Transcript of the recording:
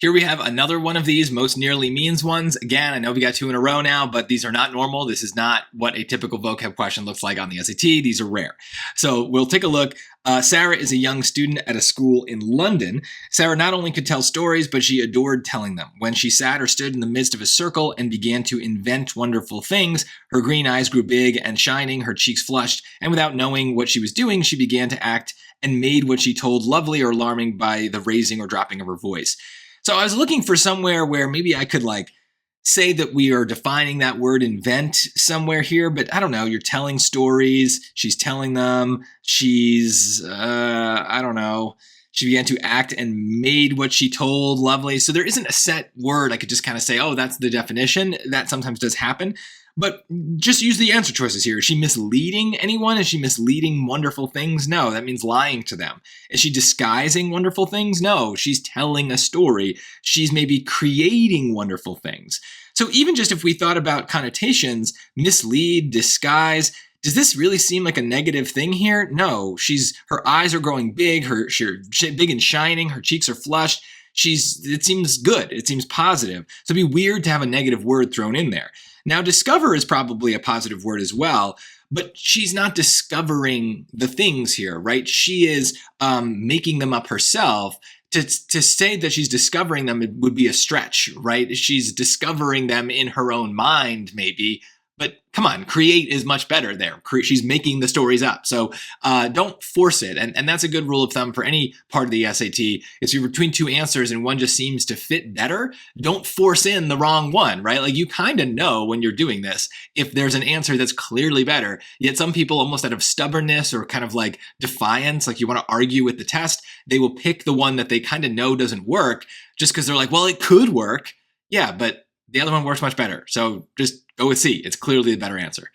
Here we have another one of these most nearly means ones. Again, I know we got two in a row now, but these are not normal. This is not what a typical vocab question looks like on the SAT. These are rare. So we'll take a look. Sarah is a young student at a school in London. Sarah not only could tell stories, but she adored telling them. When she sat or stood in the midst of a circle and began to invent wonderful things, her green eyes grew big and shining, her cheeks flushed, and without knowing what she was doing, she began to act and made what she told lovely or alarming by the raising or dropping of her voice. So I was looking for somewhere where maybe I could say that we are defining that word invent somewhere here, but I don't know. You're telling stories. She's telling them. She's, I don't know. She began to act and made what she told lovely. So there isn't a set word I could just kind of say, oh, that's the definition. That sometimes does happen. But just use the answer choices here. Is she misleading anyone? Is she misleading wonderful things? No, that means lying to them. Is she disguising wonderful things? No, she's telling a story. She's maybe creating wonderful things. So even just if we thought about connotations, mislead, disguise, does this really seem like a negative thing here? No, her eyes are growing big, she's big and shining, her cheeks are flushed. It seems good. It seems positive. So it'd be weird to have a negative word thrown in there. Now, discover is probably a positive word as well, but she's not discovering the things here, right? She is making them up herself. To say that she's discovering them would be a stretch, right? She's discovering them in her own mind, maybe. But come on, create is much better there. She's making the stories up. So don't force it. And that's a good rule of thumb for any part of the SAT. If you're between two answers and one just seems to fit better, don't force in the wrong one, right? Like you kind of know when you're doing this if there's an answer that's clearly better. Yet some people, almost out of stubbornness or kind of like defiance, like you want to argue with the test, they will pick the one that they kind of know doesn't work just because they're like, well, it could work. Yeah, but the other one works much better. So just go with C. It's clearly the better answer.